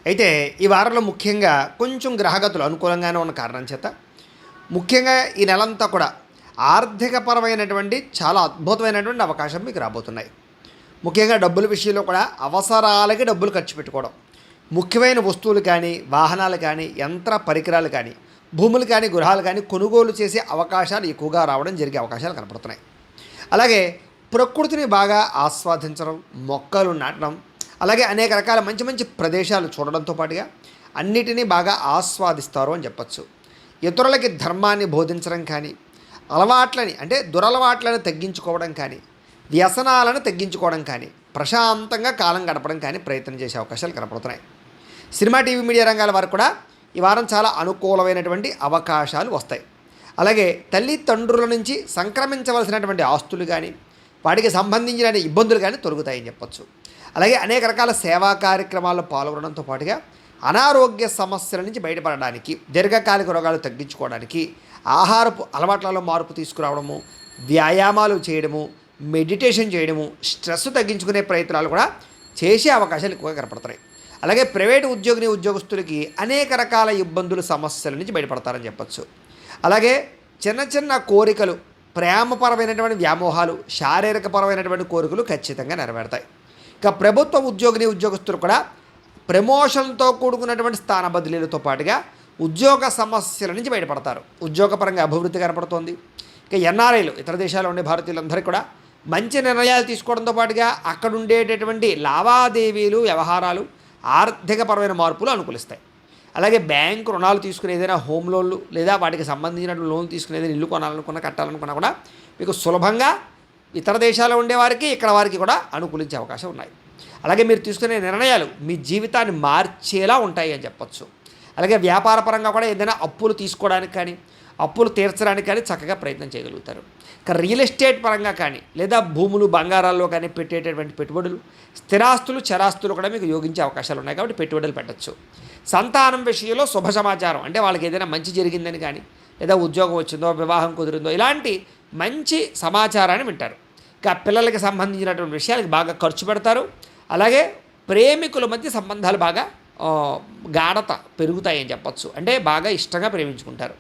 అయితే ఈ వారంలో ముఖ్యంగా కొంచెం గ్రహగతులు అనుకూలంగానే ఉన్న కారణం చేత ముఖ్యంగా ఈ నెలంతా కూడా ఆర్థికపరమైనటువంటి చాలా అద్భుతమైనటువంటి అవకాశం మీకు రాబోతున్నాయి. ముఖ్యంగా డబ్బుల విషయంలో కూడా అవసరాలకి డబ్బులు ఖర్చు పెట్టుకోవడం, ముఖ్యమైన వస్తువులు కానీ, వాహనాలు కానీ, యంత్ర పరికరాలు కానీ, భూములు కానీ, గృహాలు కానీ కొనుగోలు చేసే అవకాశాలు ఎక్కువగా రావడం జరిగే అవకాశాలు కనపడుతున్నాయి. అలాగే ప్రకృతిని బాగా ఆస్వాదించడం, మొక్కలు నాటడం, అలాగే అనేక రకాల మంచి మంచి ప్రదేశాలు చూడడంతో పాటుగా అన్నిటినీ బాగా ఆస్వాదిస్తారు అని చెప్పచ్చు. ఇతరులకి ధర్మాన్ని బోధించడం కానీ, అలవాట్లని అంటే దురలవాట్లను తగ్గించుకోవడం కానీ, వ్యసనాలను తగ్గించుకోవడం కానీ, ప్రశాంతంగా కాలం గడపడం కానీ ప్రయత్నం చేసే అవకాశాలు కనపడుతున్నాయి. సినిమా, టీవీ, మీడియా రంగాల వారికి కూడా ఈ వారం చాలా అనుకూలమైనటువంటి అవకాశాలు వస్తాయి. అలాగే తల్లిదండ్రుల నుంచి సంక్రమించవలసినటువంటి ఆస్తులు కానీ, వాటికి సంబంధించిన ఇబ్బందులు కానీ తొలగుతాయని చెప్పచ్చు. అలాగే అనేక రకాల సేవా కార్యక్రమాల్లో పాల్గొనడంతో పాటుగా అనారోగ్య సమస్యల నుంచి బయటపడడానికి, దీర్ఘకాలిక రోగాలు తగ్గించుకోవడానికి ఆహారపు అలవాట్లలో మార్పు తీసుకురావడము, వ్యాయామాలు చేయడము, మెడిటేషన్ చేయడము, స్ట్రెస్ తగ్గించుకునే ప్రయత్నాలు కూడా చేసే అవకాశాలు ఎక్కువగా కనపడుతున్నాయి. అలాగే ప్రైవేటు ఉద్యోగస్తులకి అనేక రకాల ఇబ్బందులు, సమస్యల నుంచి బయటపడతారని చెప్పచ్చు. అలాగే చిన్న చిన్న కోరికలు, ప్రేమపరమైనటువంటి వ్యామోహాలు, శారీరకపరమైనటువంటి కోరికలు ఖచ్చితంగా నెరవేరుతాయి. ఇక ప్రభుత్వ ఉద్యోగస్తులు కూడా ప్రమోషన్తో కూడుకున్నటువంటి స్థాన బదిలీలతో పాటుగా ఉద్యోగ సమస్యల నుంచి బయటపడతారు. ఉద్యోగపరంగా అభివృద్ధి కనపడుతోంది. ఇక ఎన్ఆర్ఐలు, ఇతర దేశాల్లో ఉండే భారతీయులందరికీ కూడా మంచి నిర్ణయాలు తీసుకోవడంతో పాటుగా అక్కడ ఉండేటటువంటి లావాదేవీలు, వ్యవహారాలు, ఆర్థికపరమైన మార్పులు అనుకూలిస్తాయి. అలాగే బ్యాంకు రుణాలు తీసుకుని ఏదైనా హోమ్ లోన్లు లేదా వాటికి సంబంధించినటువంటి లోన్లు తీసుకుని ఏదైనా ఇల్లు కొనాలనుకున్నా, కట్టాలనుకున్నా కూడా మీకు సులభంగా ఇతర దేశాల్లో ఉండేవారికి ఇక్కడ వారికి కూడా అనుకూలించే అవకాశం ఉన్నాయి. అలాగే మీరు తీసుకునే నిర్ణయాలు మీ జీవితాన్ని మార్చేలా ఉంటాయి అని చెప్పచ్చు. అలాగే వ్యాపారపరంగా కూడా ఏదైనా అప్పులు తీసుకోవడానికి కానీ, అప్పులు తీర్చడానికి కానీ చక్కగా ప్రయత్నం చేయగలుగుతారు. ఇక రియల్ ఎస్టేట్ పరంగా కానీ, లేదా భూములు, బంగారాల్లో కానీ పెట్టేటటువంటి పెట్టుబడులు, స్థిరాస్తులు, చరాస్తులు కూడా మీకు యోగించే అవకాశాలు ఉన్నాయి. కాబట్టి పెట్టుబడులు పెట్టచ్చు. సంతానం విషయంలో శుభ సమాచారం అంటే వాళ్ళకి ఏదైనా మంచి జరిగిందని కానీ, లేదా ఉద్యోగం వచ్చిందో, వివాహం కుదిరిందో, ఇలాంటి మంచి సమాచారాన్ని వింటారు. ఇక పిల్లలకి సంబంధించినటువంటి విషయాలకి బాగా ఖర్చు పెడతారు. అలాగే ప్రేమికుల మధ్య సంబంధాలు బాగా గాఢత పెరుగుతాయని చెప్పచ్చు. అంటే బాగా ఇష్టంగా ప్రేమించుకుంటారు.